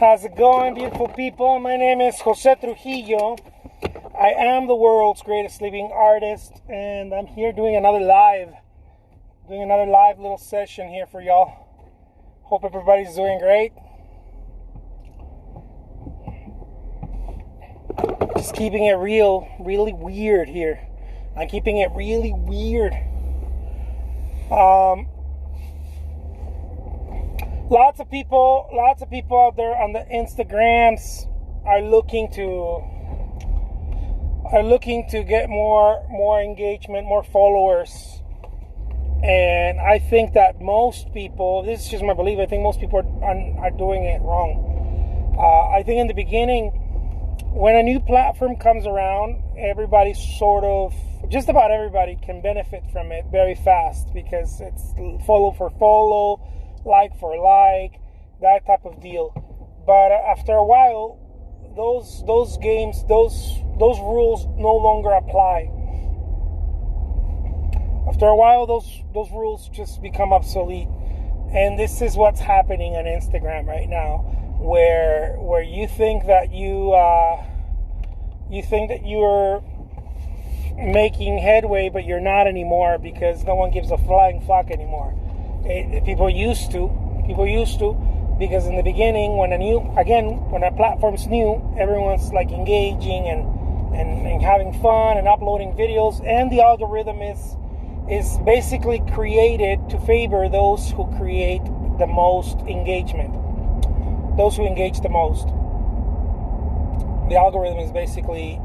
How's it going, beautiful people? My name is Jose Trujillo. I am the world's greatest living artist, and I'm here doing another live little session here for y'all. Hope everybody's doing great. Just keeping it really weird here. I'm keeping it really weird. Lots of people out there on the Instagrams are looking to get more engagement, more followers. And I think that most people, this is just my belief, I think most people are doing it wrong. I think in the beginning, when a new platform comes around, just about everybody can benefit from it very fast because it's follow for follow, like for like, that type of deal. But after a while, those rules no longer apply. After a while, those rules just become obsolete. And this is what's happening on Instagram right now, where you think that you're making headway, but you're not anymore because no one gives a flying fuck anymore. People used to, because in the beginning, when a platform's new, everyone's like engaging and having fun and uploading videos, and the algorithm is basically created to favor those who create the most engagement, those who engage the most. The algorithm is basically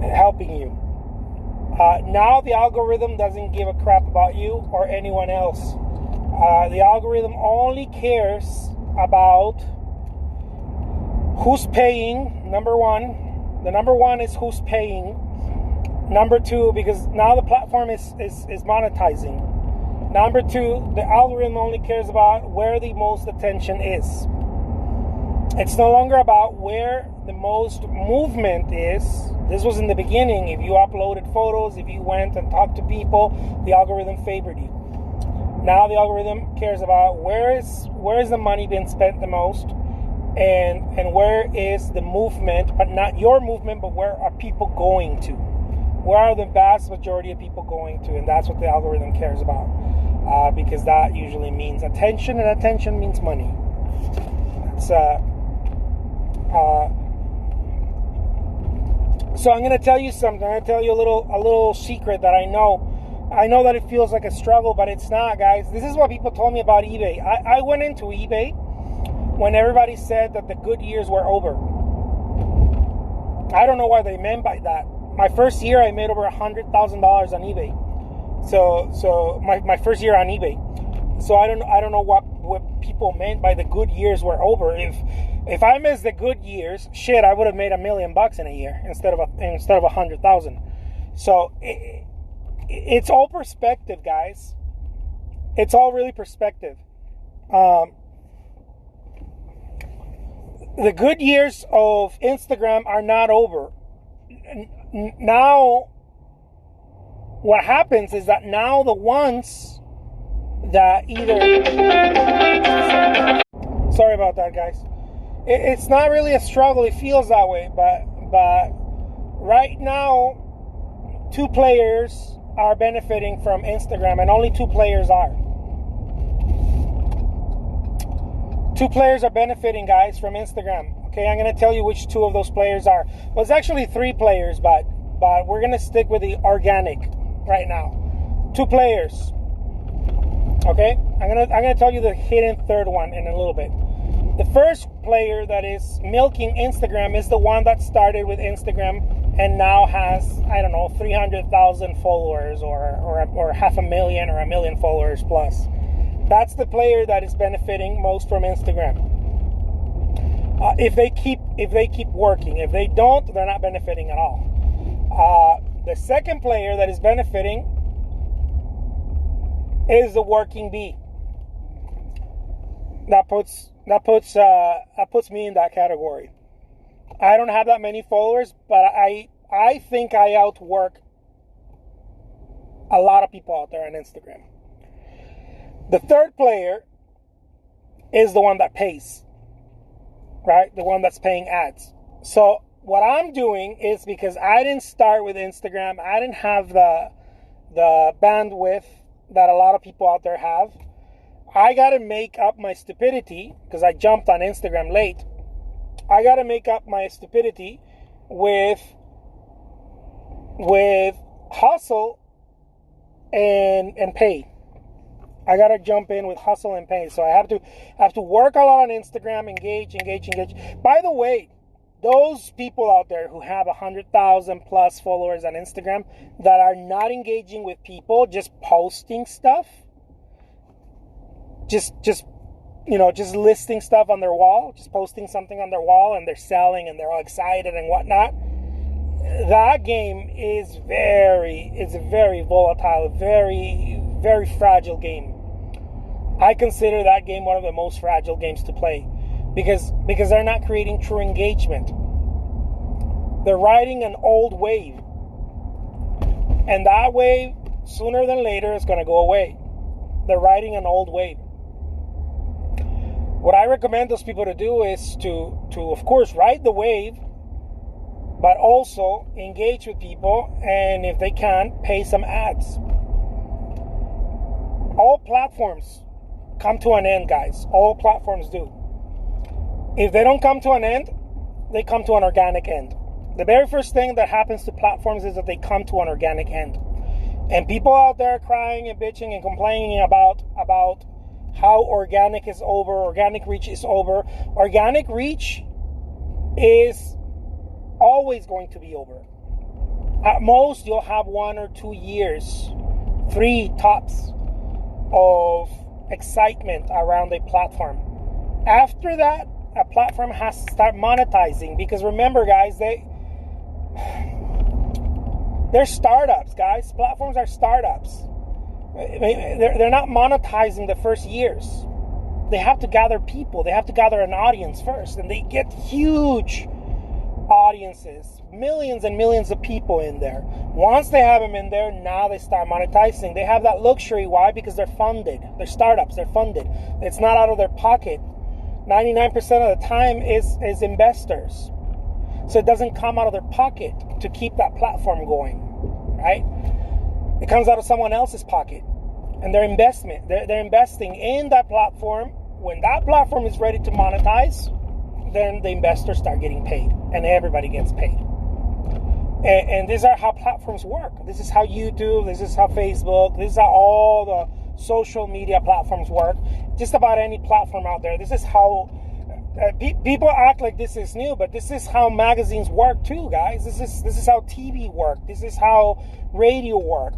helping you. Now the algorithm doesn't give a crap about you or anyone else. The algorithm only cares about who's paying. Number one. The number one is who's paying. Number two, because now the platform is monetizing. Number two, the algorithm only cares about where the most attention is. It's no longer about where the most movement is. This was in the beginning. If you uploaded photos, if you went and talked to people, the algorithm favored you. Now the algorithm cares about where is the money being spent the most, and where is the movement, but not your movement, but where are people going to? Where are the vast majority of people going to? And that's what the algorithm cares about, because that usually means attention, and attention means money. So I'm going to tell you something. I'm going to tell you a little secret that I know. I know that it feels like a struggle, but it's not, guys. This is what people told me about eBay. I went into eBay when everybody said that the good years were over. I don't know what they meant by that. My first year, I made over $100,000 on eBay. So my first year on eBay. So I don't know what people meant by the good years were over. If I missed the good years, shit, I would have made $1 million in a year instead of 100,000. So it's all perspective, guys. It's all really perspective. The good years of Instagram are not over. Now, what happens is that now the ones that sorry about that, guys. It's not really a struggle. It feels that way, but right now, 2 players are benefiting from Instagram, and only 2 players are. 2 players are benefiting, guys, from Instagram. Okay, I'm going to tell you which 2 of those players are. Well, it's actually 3 players, but we're going to stick with the organic right now. 2 players. Okay, I'm gonna tell you the hidden third one in a little bit. The first player that is milking Instagram is the one that started with Instagram and now has, I don't know, 300,000 followers or 500,000 or 1 million followers plus. That's the player that is benefiting most from Instagram. If they keep working. If they don't, they're not benefiting at all. The second player that is benefiting is the working bee. That puts me in that category. I don't have that many followers, but I think I outwork a lot of people out there on Instagram. The third player is the one that pays. right? The one that's paying ads. So what I'm doing is, because I didn't start with Instagram, I didn't have the bandwidth that a lot of people out there have. I got to make up my stupidity, because I jumped on Instagram late. I got to make up my stupidity with hustle and pay. I got to jump in with hustle and pay. So I have to work a lot on Instagram, engage. By the way, those people out there who have 100,000 plus followers on Instagram that are not engaging with people, just posting stuff, just listing stuff on their wall, just posting something on their wall, and they're selling and they're all excited and whatnot. That game is a very volatile, very, very fragile game. I consider that game one of the most fragile games to play, because they're not creating true engagement. They're riding an old wave, and that wave, sooner than later, is going to go away. They're riding an old wave. What I recommend those people to do is to of course, ride the wave, but also engage with people, and if they can, pay some ads. All platforms come to an end, guys. All platforms do. If they don't come to an end, they come to an organic end. The very first thing that happens to platforms is that they come to an organic end. And people out there crying and bitching and complaining about how organic is over, organic reach is over. Organic reach is always going to be over. At most, you'll have 1 or 2 years, 3 tops, of excitement around a platform. After that, a platform has to start monetizing, because remember, guys, they're startups, guys. Platforms are startups. They're not monetizing the first years. They have to gather people. They have to gather an audience first, and they get huge audiences, millions and millions of people in there. Once they have them in there, now they start monetizing. They have that luxury. Why? Because they're funded. They're startups. They're funded. It's not out of their pocket. 99% of the time is investors. So it doesn't come out of their pocket to keep that platform going, right? It comes out of someone else's pocket. And their investment, they're investing in that platform. When that platform is ready to monetize, then the investors start getting paid, and everybody gets paid. And these are how platforms work. This is how YouTube, this is how Facebook, this is how all the social media platforms work. Just about any platform out there. This is how people act like this is new, but this is how magazines work too, guys. This is how TV works. This is how radio works.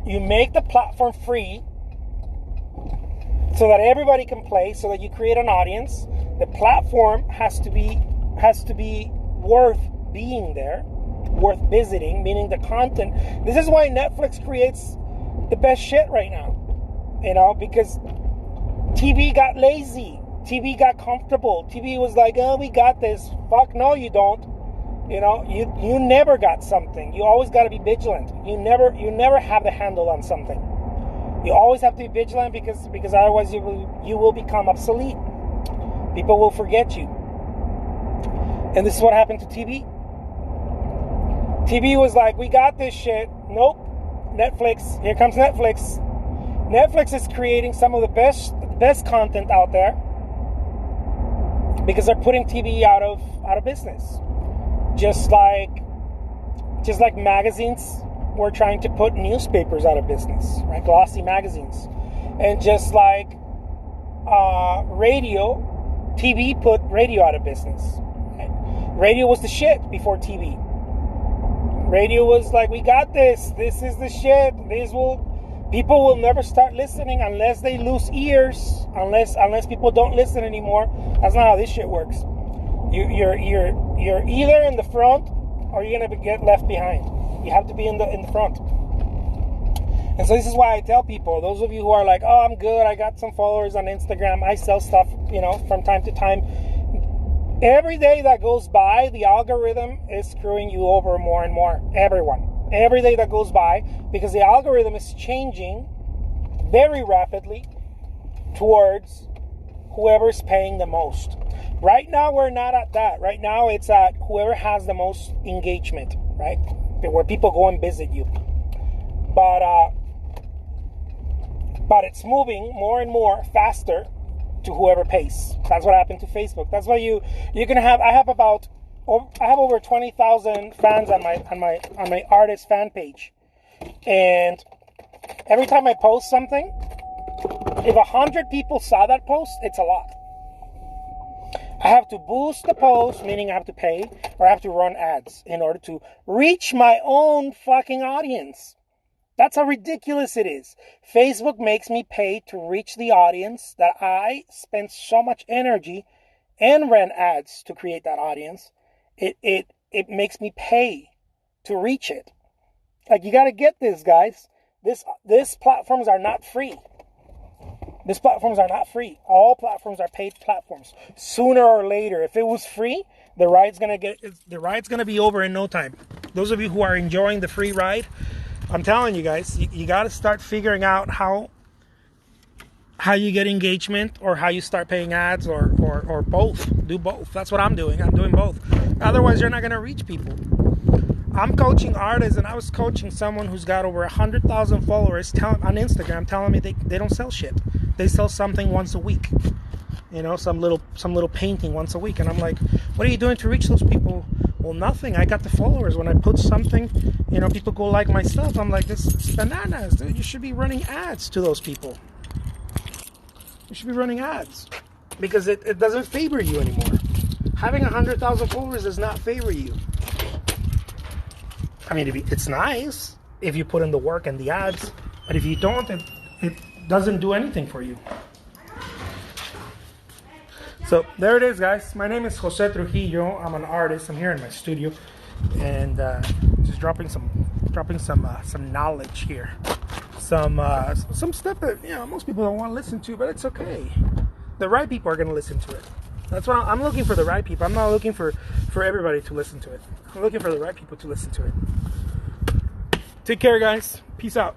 You make the platform free so that everybody can play, so that you create an audience. The platform has to be worth being there, worth visiting, meaning the content. This is why Netflix creates the best shit right now, because TV got lazy, TV got comfortable, TV was like, oh, we got this. Fuck no, you don't. You never got something. You always got to be vigilant. You never have the handle on something. You always have to be vigilant, because otherwise you will become obsolete. People will forget you. And this is what happened to TV. TV was like, we got this shit. Nope. Netflix. Here comes Netflix. Netflix is creating some of the best content out there, because they're putting TV out of business. Just like magazines were trying to put newspapers out of business, right? Glossy magazines. And just like TV put radio out of business. Radio was the shit before TV. Radio was like, we got this. This is the shit. People will never start listening unless they lose ears. Unless people don't listen anymore. That's not how this shit works. You're either in the front, or you're gonna get left behind. You have to be in the front. And so this is why I tell people, those of you who are like, oh, I'm good, I got some followers on Instagram, I sell stuff, from time to time. Every day that goes by, the algorithm is screwing you over more and more. Everyone. Every day that goes by, because the algorithm is changing very rapidly towards whoever's paying the most. Right now, we're not at that. Right now, it's at whoever has the most engagement, right? Where people go and visit you. But it's moving more and more faster to whoever pays. That's what happened to Facebook. That's why you can have. I have over 20,000 fans on my artist fan page, and every time I post something, if 100 people saw that post, it's a lot. I have to boost the post, meaning I have to pay, or I have to run ads in order to reach my own fucking audience. That's how ridiculous it is. Facebook makes me pay to reach the audience that I spend so much energy and ran ads to create that audience. It makes me pay to reach it. Like, you got to get this, guys. These platforms are not free. These platforms are not free. All platforms are paid platforms. Sooner or later, if it was free, the ride's gonna be over in no time. Those of you who are enjoying the free ride, I'm telling you guys, you got to start figuring out how you get engagement, or how you start paying ads, or both. Do both. That's what I'm doing. I'm doing both. Otherwise, you're not gonna reach people. I'm coaching artists, and I was coaching someone who's got over 100,000 followers on Instagram, telling me they don't sell shit. They sell something once a week. You know, some little painting once a week. And I'm like, what are you doing to reach those people? Well, nothing. I got the followers. When I put something, you know, people go like my stuff. I'm like, this is bananas, dude. You should be running ads to those people. You should be running ads. Because it doesn't favor you anymore. Having 100,000 followers does not favor you. I mean, it's nice if you put in the work and the ads, but if you don't, it doesn't do anything for you. So there it is, guys. My name is Jose Trujillo. I'm an artist. I'm here in my studio, and just dropping some knowledge here. Some stuff that most people don't want to listen to, but it's okay. The right people are going to listen to it. That's why I'm looking for the right people. I'm not looking for everybody to listen to it. I'm looking for the right people to listen to it. Take care, guys. Peace out.